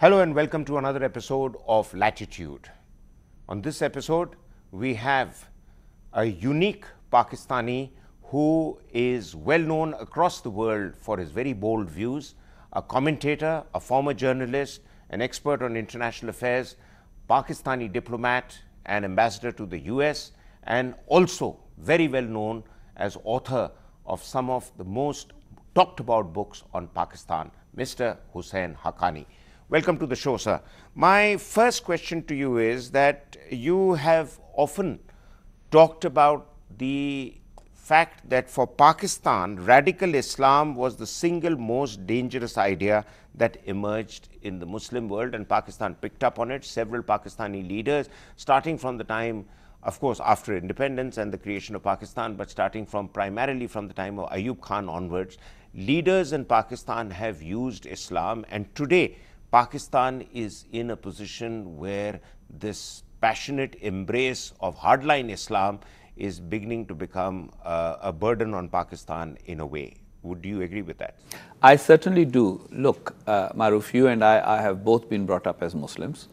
Hello and welcome to another episode of Latitude. On this episode, we have a unique Pakistani who is well known across the world for his very bold views, a commentator, a former journalist, an expert on international affairs, Pakistani diplomat and ambassador to the US, and also very well known as author of some of the most talked about books on Pakistan, Mr. Husain Haqqani. Welcome to the show, sir. My first question to you is that you have often talked about the fact that for Pakistan, radical Islam was the single most dangerous idea that emerged in the Muslim world, and Pakistan picked up on it. Several Pakistani leaders, starting from the time, of course, after independence and the creation of Pakistan, but starting from primarily from the time of Ayub Khan onwards, leaders in Pakistan have used Islam, and today Pakistan is in a position where this passionate embrace of hardline Islam is beginning to become a burden on Pakistan in a way. Would you agree with that? I certainly do. Look, Maruf, you and I have both been brought up as Muslims.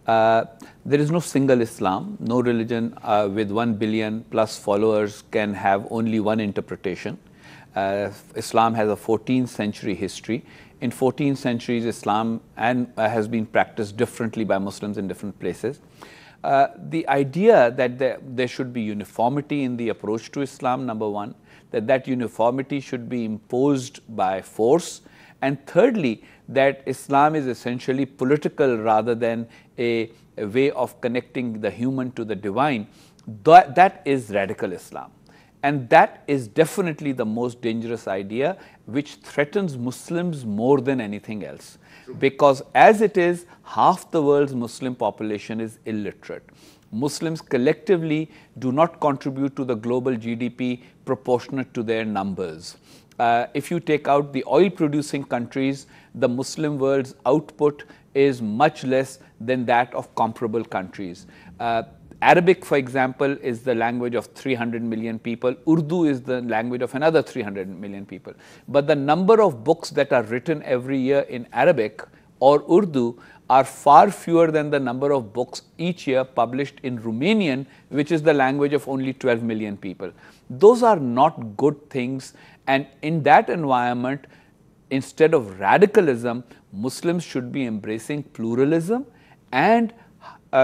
There is no single Islam. No religion with 1 billion plus followers can have only one interpretation. Islam has a 14th century history. In 14 centuries, Islam has been practiced differently by Muslims in different places. The idea that there should be uniformity in the approach to Islam, number one, that uniformity should be imposed by force, and thirdly, that Islam is essentially political rather than a way of connecting the human to the divine, that is radical Islam. And that is definitely the most dangerous idea, which threatens Muslims more than anything else. Because as it is, half the world's Muslim population is illiterate. Muslims collectively do not contribute to the global GDP proportionate to their numbers. If you take out the oil-producing countries, the Muslim world's output is much less than that of comparable countries. Arabic, for example, is the language of 300 million people. Urdu is the language of another 300 million people. But the number of books that are written every year in Arabic or Urdu are far fewer than the number of books each year published in Romanian, which is the language of only 12 million people. Those are not good things, and in that environment, instead of radicalism, Muslims should be embracing pluralism and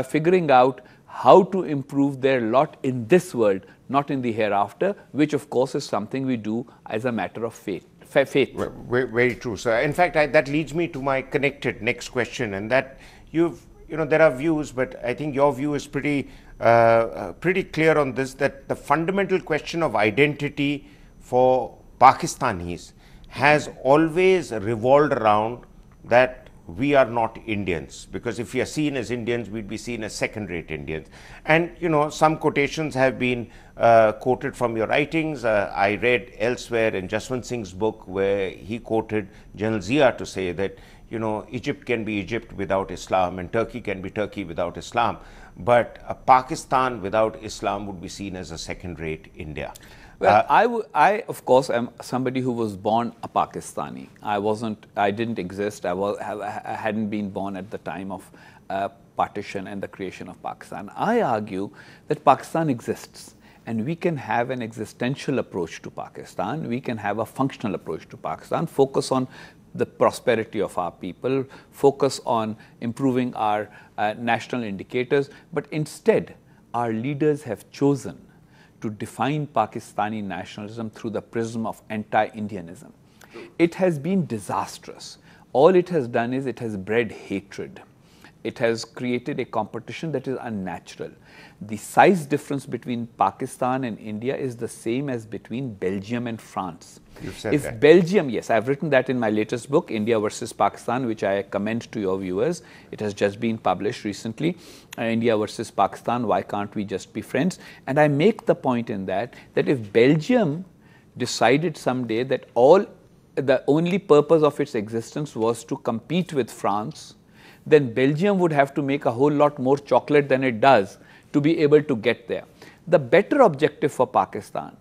figuring out how to improve their lot in this world, not in the hereafter, which of course is something we do as a matter of faith. Very true, sir. In fact, that leads me to my connected next question, and that there are views, but I think your view is pretty clear on this, that the fundamental question of identity for Pakistanis has always revolved around that we are not Indians, because if we are seen as Indians, we'd be seen as second-rate Indians. And some quotations have been quoted from your writings. I read elsewhere in Jaswant Singh's book where he quoted General Zia to say that Egypt can be Egypt without Islam and Turkey can be Turkey without Islam, but Pakistan without Islam would be seen as a second-rate India. Well, I of course am somebody who was born a Pakistani. I didn't exist. I hadn't been born at the time of partition and the creation of Pakistan. I argue that Pakistan exists, and we can have an existential approach to Pakistan. We can have a functional approach to Pakistan, focus on the prosperity of our people, focus on improving our national indicators, but instead our leaders have chosen to define Pakistani nationalism through the prism of anti-Indianism. It has been disastrous. All it has done is it has bred hatred. It has created a competition that is unnatural. The size difference between Pakistan and India is the same as between Belgium and France. You've said if that. Belgium, yes, I've written that in my latest book, India versus Pakistan, which I commend to your viewers. It has just been published recently. India versus Pakistan, why can't we just be friends? And I make the point in that if Belgium decided someday that the only purpose of its existence was to compete with France, then Belgium would have to make a whole lot more chocolate than it does to be able to get there. The better objective for Pakistan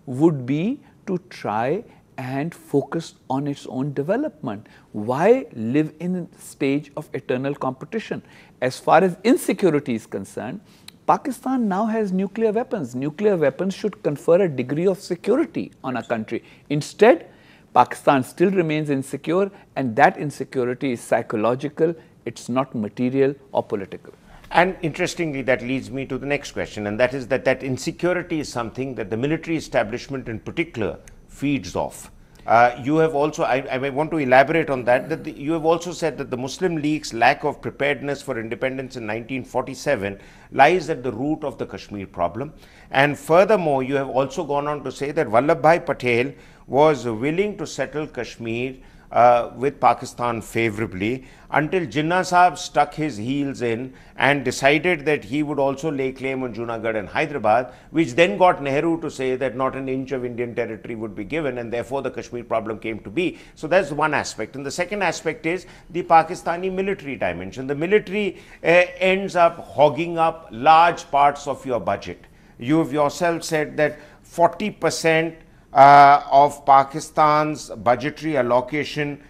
would be to try and focus on its own development. Why live in a stage of eternal competition? As far as insecurity is concerned, Pakistan now has nuclear weapons. Nuclear weapons should confer a degree of security on a country. Instead, Pakistan still remains insecure, and that insecurity is psychological, it's not material or political. And interestingly, that leads me to the next question, and that is that insecurity is something that the military establishment in particular feeds off. You have also, I want to elaborate on that, you have also said that the Muslim League's lack of preparedness for independence in 1947 lies at the root of the Kashmir problem. And furthermore, you have also gone on to say that Vallabhbhai Patel was willing to settle Kashmir with Pakistan favorably until Jinnah Sahab stuck his heels in and decided that he would also lay claim on Junagadh and Hyderabad, which then got Nehru to say that not an inch of Indian territory would be given, and therefore the Kashmir problem came to be. So that's one aspect. And the second aspect is the Pakistani military dimension. The military ends up hogging up large parts of your budget. You have yourself said that 40% of Pakistan's budgetary allocation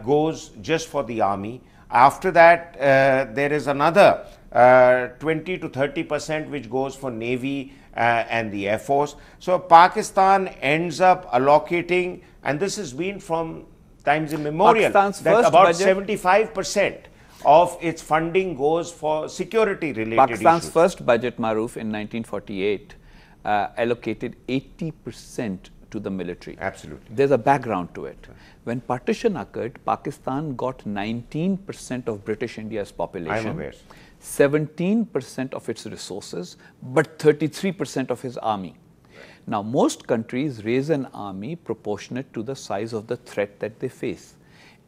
goes just for the army. After that, there is another 20 to 30% which goes for Navy and the Air Force. So Pakistan ends up allocating, and this has been from times immemorial, that about 75% of its funding goes for security related Pakistan's issues. First budget, Maruf, in 1948 allocated 80% to the military. Absolutely. There's a background to it. When partition occurred, Pakistan got 19% of British India's population, I'm aware. 17% of its resources, but 33% of his army. Now, most countries raise an army proportionate to the size of the threat that they face.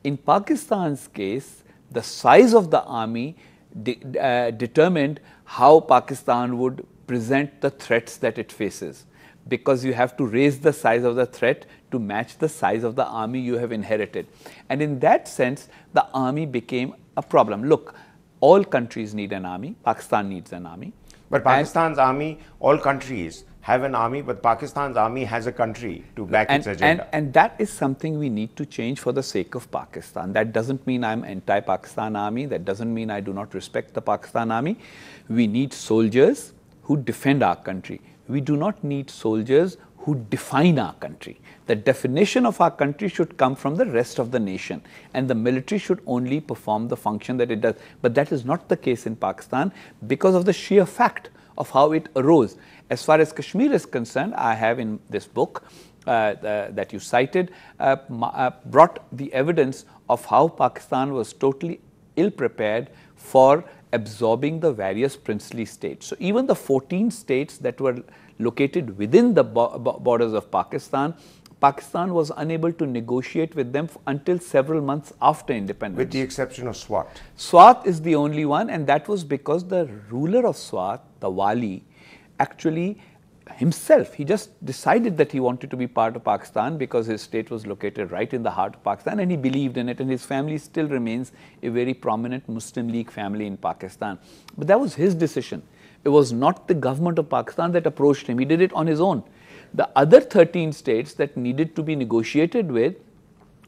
In Pakistan's case, the size of the army determined how Pakistan would present the threats that it faces, because you have to raise the size of the threat to match the size of the army you have inherited. And in that sense, the army became a problem. Look, all countries need an army. Pakistan needs an army. But Pakistan's army, all countries have an army, but Pakistan's army has a country to back its agenda. And that is something we need to change for the sake of Pakistan. That doesn't mean I'm anti-Pakistan army. That doesn't mean I do not respect the Pakistan army. We need soldiers who defend our country. We do not need soldiers who define our country. The definition of our country should come from the rest of the nation, and the military should only perform the function that it does. But that is not the case in Pakistan because of the sheer fact of how it arose. As far as Kashmir is concerned, I have in this book that you cited brought the evidence of how Pakistan was totally ill-prepared for absorbing the various princely states. So even the 14 states that were located within the borders of Pakistan, Pakistan was unable to negotiate with them until several months after independence. With the exception of Swat. Swat is the only one, and that was because the ruler of Swat, the Wali, actually himself, he just decided that he wanted to be part of Pakistan because his state was located right in the heart of Pakistan, and he believed in it, and his family still remains a very prominent Muslim League family in Pakistan. But that was his decision. It was not the government of Pakistan that approached him. He did it on his own. The other 13 states that needed to be negotiated with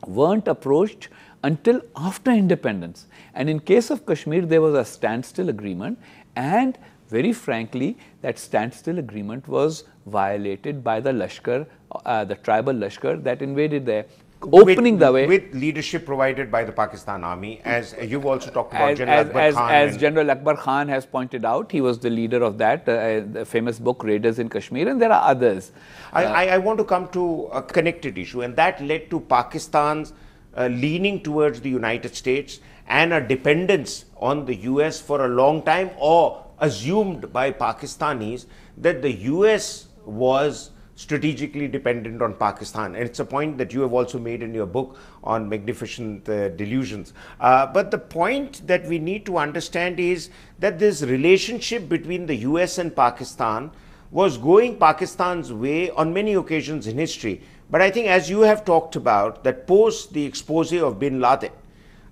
weren't approached until after independence. And in case of Kashmir, there was a standstill agreement, and very frankly, that standstill agreement was violated by the Lashkar, the tribal Lashkar that invaded there, opening the way. With leadership provided by the Pakistan Army, as you've also talked about General Akbar Khan. As General Akbar Khan has pointed out, he was the leader of that, the famous book Raiders in Kashmir, and there are others. I want to come to a connected issue, and that led to Pakistan's leaning towards the United States and a dependence on the US for a long time, or assumed by Pakistanis that the US was strategically dependent on Pakistan. And it's a point that you have also made in your book on Magnificent Delusions. But the point that we need to understand is that this relationship between the US and Pakistan was going Pakistan's way on many occasions in history. But I think, as you have talked about, that post the expose of bin Laden,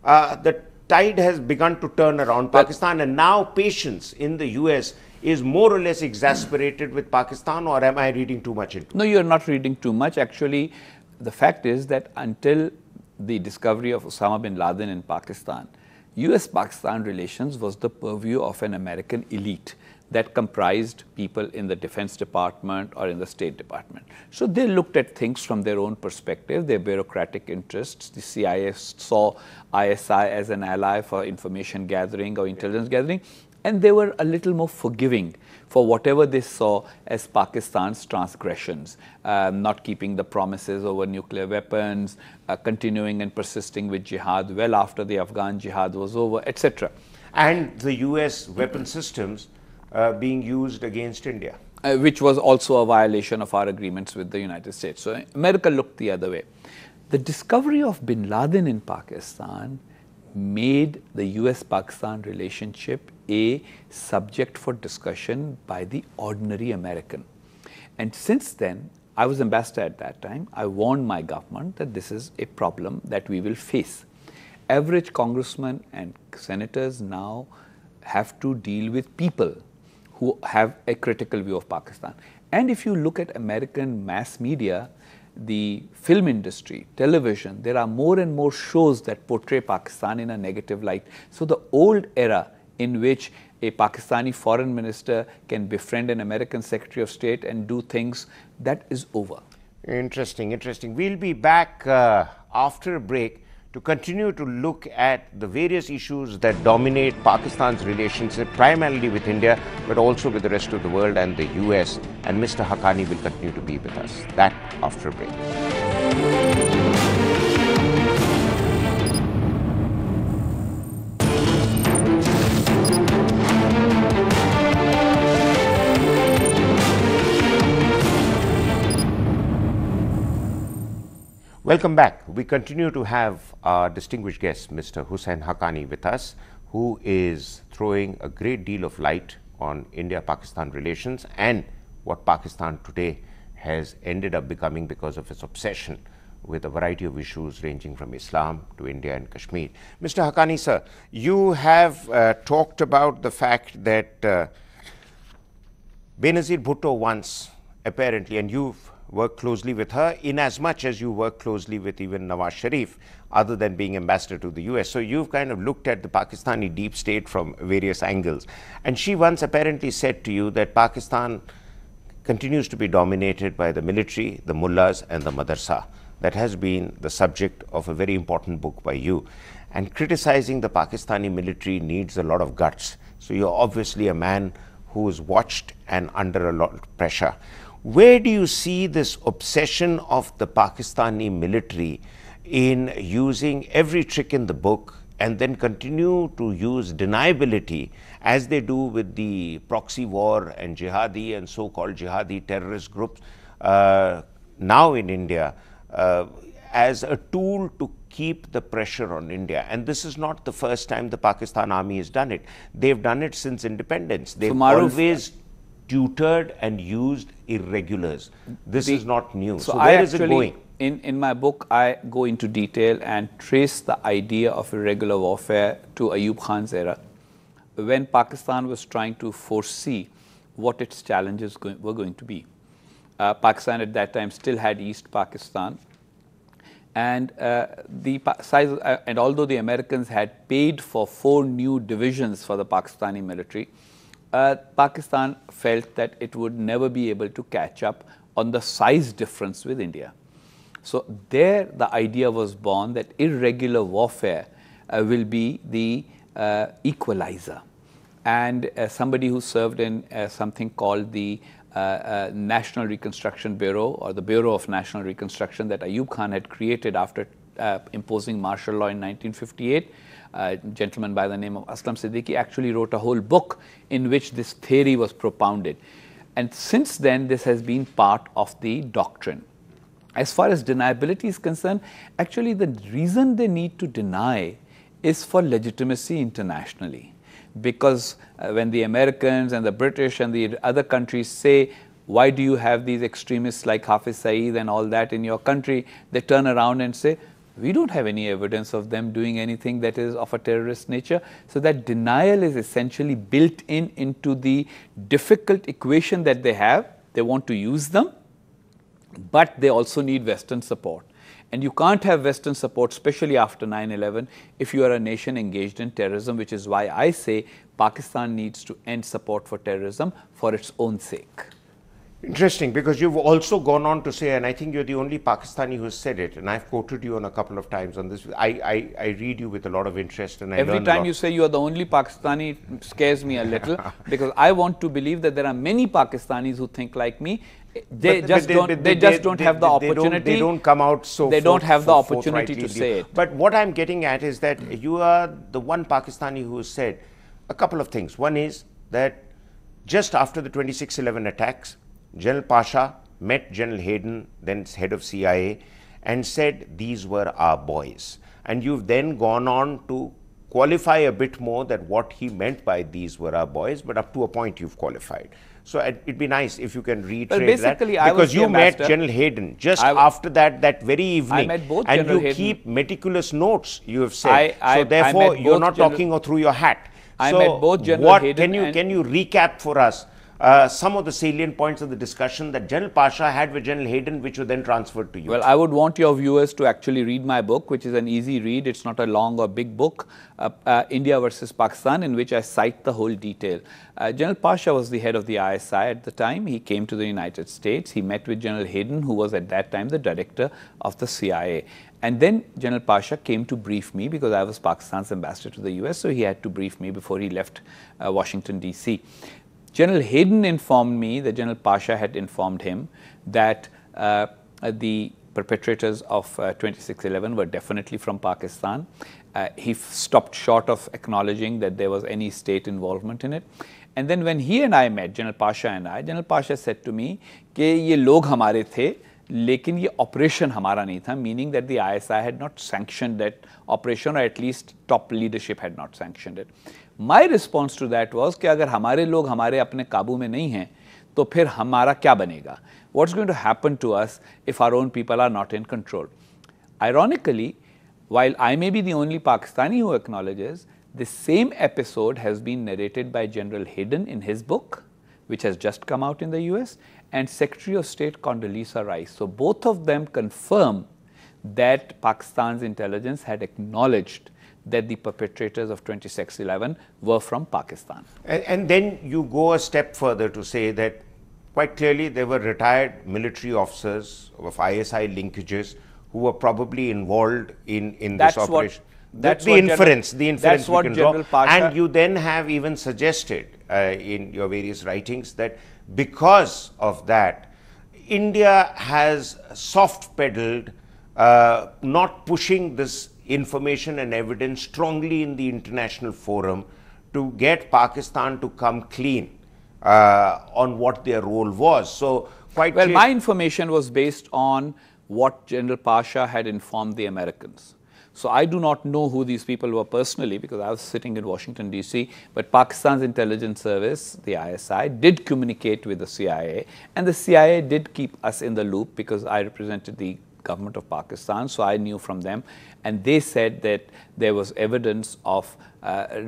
the tide has begun to turn around Pakistan, and now patience in the US is more or less exasperated with Pakistan, or am I reading too much into it? No, you are not reading too much. Actually, the fact is that until the discovery of Osama bin Laden in Pakistan, US-Pakistan relations was the purview of an American elite that comprised people in the Defense Department or in the State Department. So they looked at things from their own perspective, their bureaucratic interests. The CIA saw ISI as an ally for information gathering or intelligence gathering, and they were a little more forgiving for whatever they saw as Pakistan's transgressions, not keeping the promises over nuclear weapons, continuing and persisting with jihad well after the Afghan jihad was over, etc. And the US weapon systems being used against India. Which was also a violation of our agreements with the United States. So America looked the other way. The discovery of bin Laden in Pakistan made the US-Pakistan relationship a subject for discussion by the ordinary American. And since then, I was ambassador at that time, I warned my government that this is a problem that we will face. Average congressmen and senators now have to deal with people who have a critical view of Pakistan. And if you look at American mass media, the film industry, television, there are more and more shows that portray Pakistan in a negative light. So the old era in which a Pakistani foreign minister can befriend an American Secretary of State and do things, that is over. Interesting, interesting. We'll be back after a break to continue to look at the various issues that dominate Pakistan's relationship, primarily with India, but also with the rest of the world and the US. And Mr. Haqqani will continue to be with us. That after a break. Welcome back. We continue to have our distinguished guest, Mr. Husain Haqqani, with us, who is throwing a great deal of light on India-Pakistan relations and what Pakistan today has ended up becoming because of its obsession with a variety of issues ranging from Islam to India and Kashmir. Mr. Haqqani, sir, you have talked about the fact that Benazir Bhutto once apparently, and you've work closely with her in as much as you work closely with even Nawaz Sharif, other than being ambassador to the US. So you've kind of looked at the Pakistani deep state from various angles. And she once apparently said to you that Pakistan continues to be dominated by the military, the mullahs and the madrasa. That has been the subject of a very important book by you. And criticizing the Pakistani military needs a lot of guts. So you're obviously a man who is watched and under a lot of pressure. Where do you see this obsession of the Pakistani military in using every trick in the book and then continue to use deniability as they do with the proxy war and jihadi and so-called jihadi terrorist groups now in India as a tool to keep the pressure on India? And this is not the first time the Pakistan army has done it. They've done it since independence. They've always tutored and used irregulars. This is not new. So where is it going? In my book, I go into detail and trace the idea of irregular warfare to Ayub Khan's era, when Pakistan was trying to foresee what its challenges were going to be. Pakistan at that time still had East Pakistan, and and although the Americans had paid for 4 new divisions for the Pakistani military, Pakistan felt that it would never be able to catch up on the size difference with India. So there the idea was born that irregular warfare will be the equalizer. And somebody who served in something called the National Reconstruction Bureau, or the Bureau of National Reconstruction, that Ayub Khan had created after imposing martial law in 1958, a gentleman by the name of Aslam Siddiqui actually wrote a whole book in which this theory was propounded. And since then, this has been part of the doctrine. As far as deniability is concerned, actually the reason they need to deny is for legitimacy internationally. Because when the Americans and the British and the other countries say, why do you have these extremists like Hafiz Saeed and all that in your country, they turn around and say, we don't have any evidence of them doing anything that is of a terrorist nature. So that denial is essentially built into the difficult equation that they have. They want to use them, but they also need Western support. And you can't have Western support, especially after 9/11, if you are a nation engaged in terrorism, which is why I say Pakistan needs to end support for terrorism for its own sake. Interesting, because you've also gone on to say, and I think you're the only Pakistani who has said it, and I've quoted you on a couple of times on this. I read you with a lot of interest, and every time you say you are the only Pakistani, it scares me a little because I want to believe that there are many Pakistanis who think like me. They just don't have the opportunity. They don't come out so. They don't have the opportunity to say it. But what I'm getting at is that you are the one Pakistani who has said a couple of things. One is that just after the 26/11 attacks, General Pasha met General Hayden, then head of CIA, and said these were our boys. And you've then gone on to qualify a bit more that what he meant by these were our boys, but up to a point you've qualified. So it'd be nice if you can reiterate that, because you met General Hayden just after that very evening, I met both and General you Hayden. keep meticulous notes, you have said. So therefore, you're not talking through your hat. I met both General Hayden. Can you recap for us some of the salient points of the discussion that General Pasha had with General Hayden, which were then transferred to you? Well, I would want your viewers to actually read my book, which is an easy read. It's not a long or big book, India versus Pakistan, in which I cite the whole detail. General Pasha was the head of the ISI at the time. He came to the United States. He met with General Hayden, who was at that time the director of the CIA. And then General Pasha came to brief me because I was Pakistan's ambassador to the US, so he had to brief me before he left Washington, D.C. General Hayden informed me that General Pasha had informed him that the perpetrators of 26/11 were definitely from Pakistan. He stopped short of acknowledging that there was any state involvement in it. And then when he and I met, General Pasha and I, General Pasha said to me कि ये लोग हमारे थे, लेकिन ये operation हमारा नहीं था, meaning that the ISI had not sanctioned that operation, or at least top leadership had not sanctioned it. My response to that was कि अगर हमारे लोग हमारे अपने काबू में नहीं हैं, तो फिर हमारा क्या बनेगा? What's going to happen to us if our own people are not in control? Ironically, while I may be the only Pakistani who acknowledges, the same episode has been narrated by General Hayden in his book, which has just come out in the US, and Secretary of State Condoleezza Rice. So both of them confirm that Pakistan's intelligence had acknowledged that the perpetrators of 26/11 were from Pakistan. And then you go a step further to say that quite clearly there were retired military officers of ISI linkages who were probably involved in this operation. That's the inference we can draw. And you then have even suggested in your various writings that because of that, India has soft pedaled, not pushing this information and evidence strongly in the international forum to get Pakistan to come clean on what their role was. So quite well, my information was based on what General Pasha had informed the Americans. So I do not know who these people were personally because I was sitting in Washington, D.C., but Pakistan's intelligence service, the ISI, did communicate with the CIA, and the CIA did keep us in the loop because I represented the government of Pakistan, so I knew from them, and they said that there was evidence of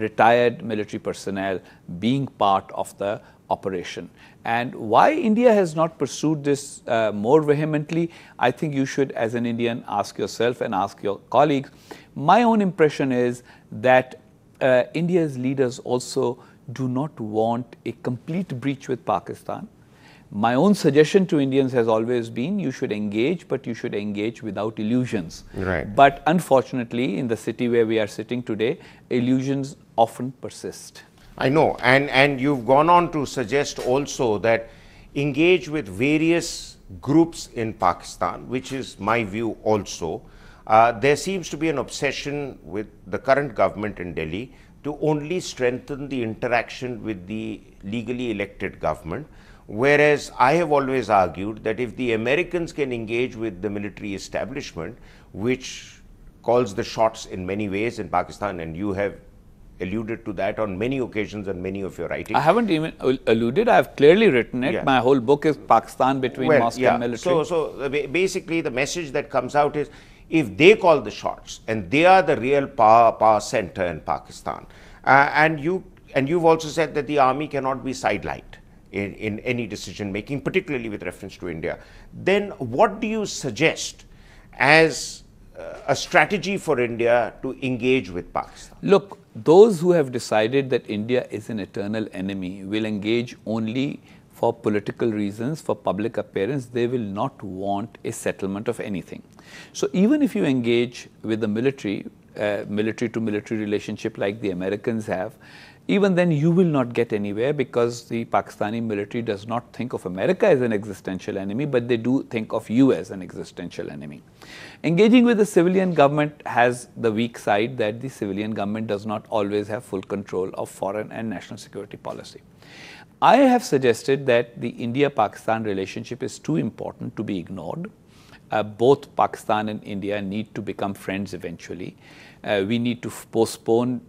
retired military personnel being part of the operation. And why India has not pursued this more vehemently, I think you should, as an Indian, ask yourself and ask your colleagues. My own impression is that India's leaders also do not want a complete breach with Pakistan. My own suggestion to Indians has always been you should engage, but you should engage without illusions. Right. But unfortunately, in the city where we are sitting today, illusions often persist. I know, and you've gone on to suggest also that engage with various groups in Pakistan, which is my view also. There seems to be an obsession with the current government in Delhi to only strengthen the interaction with the legally elected government, whereas I have always argued that if the Americans can engage with the military establishment, which calls the shots in many ways in Pakistan, and you have alluded to that on many occasions and many of your writings. I haven't even alluded, I have clearly written it. Yeah. My whole book is Pakistan between mosque and military. So basically the message that comes out is if they call the shots and they are the real power center in Pakistan, and you've also said that the army cannot be sidelined in any decision making, particularly with reference to India, then what do you suggest as a strategy for India to engage with Pakistan? Look, those who have decided that India is an eternal enemy will engage only for political reasons, for public appearance. They will not want a settlement of anything. So even if you engage with the military, military to military relationship like the Americans have, even then you will not get anywhere, because the Pakistani military does not think of America as an existential enemy, but they do think of you as an existential enemy. Engaging with the civilian government has the weak side that the civilian government does not always have full control of foreign and national security policy. I have suggested that the India-Pakistan relationship is too important to be ignored. Both Pakistan and India need to become friends eventually. We need to postpone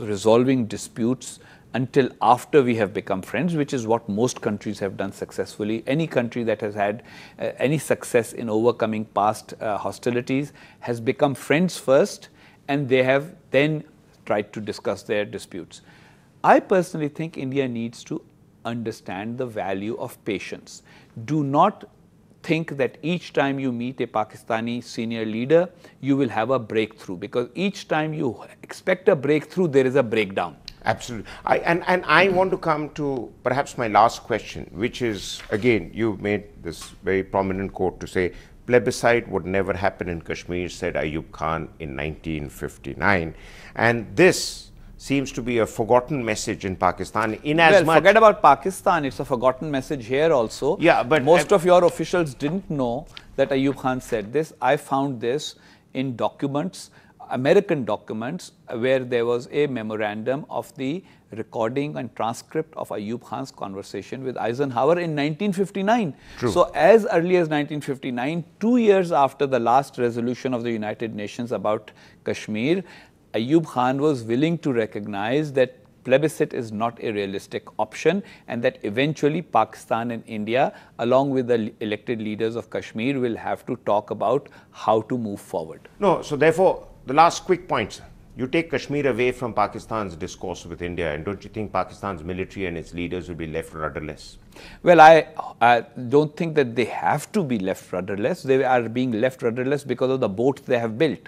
resolving disputes until after we have become friends, which is what most countries have done successfully. Any country that has had any success in overcoming past hostilities has become friends first, and they have then tried to discuss their disputes. I personally think India needs to understand the value of patience. Do not think that each time you meet a Pakistani senior leader, you will have a breakthrough, because each time you expect a breakthrough, there is a breakdown. Absolutely. And I want to come to perhaps my last question, which is, again, you made this very prominent quote to say, plebiscite would never happen in Kashmir, said Ayub Khan in 1959. And this seems to be a forgotten message in Pakistan. Well, forget about Pakistan, it's a forgotten message here also. Yeah, but most of your officials didn't know that Ayub Khan said this. I found this in documents, American documents, where there was a memorandum of the recording and transcript of Ayub Khan's conversation with Eisenhower in 1959. True. So as early as 1959, 2 years after the last resolution of the United Nations about Kashmir, Ayub Khan was willing to recognize that plebiscite is not a realistic option, and that eventually Pakistan and India, along with the elected leaders of Kashmir, will have to talk about how to move forward. No, so therefore, the last quick point. You take Kashmir away from Pakistan's discourse with India, and don't you think Pakistan's military and its leaders will be left rudderless? Well, I don't think that they have to be left rudderless. They are being left rudderless because of the boat they have built.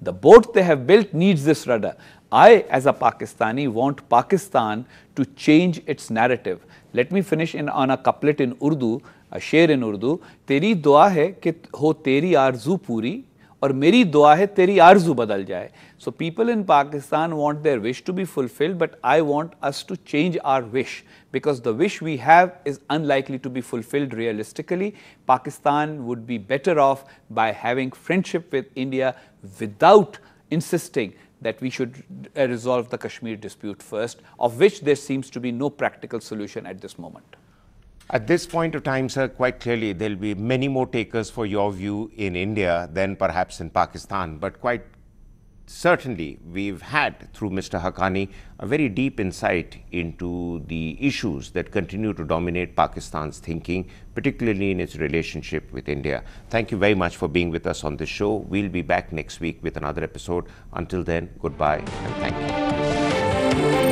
The boat they have built needs this rudder. I, as a Pakistani, want Pakistan to change its narrative. Let me finish on a couplet in Urdu, a sher in Urdu. Teri dua hai ki ho teri arzu puri, और मेरी दुआ है तेरी आरज़ू बदल जाए. So people in Pakistan want their wish to be fulfilled, but I want us to change our wish, because the wish we have is unlikely to be fulfilled realistically. Pakistan would be better off by having friendship with India without insisting that we should resolve the Kashmir dispute first, of which there seems to be no practical solution at this moment. At this point of time, sir, quite clearly there will be many more takers for your view in India than perhaps in Pakistan. But quite certainly, we've had, through Mr. Haqqani, a very deep insight into the issues that continue to dominate Pakistan's thinking, particularly in its relationship with India. Thank you very much for being with us on this show. We'll be back next week with another episode. Until then, goodbye and thank you.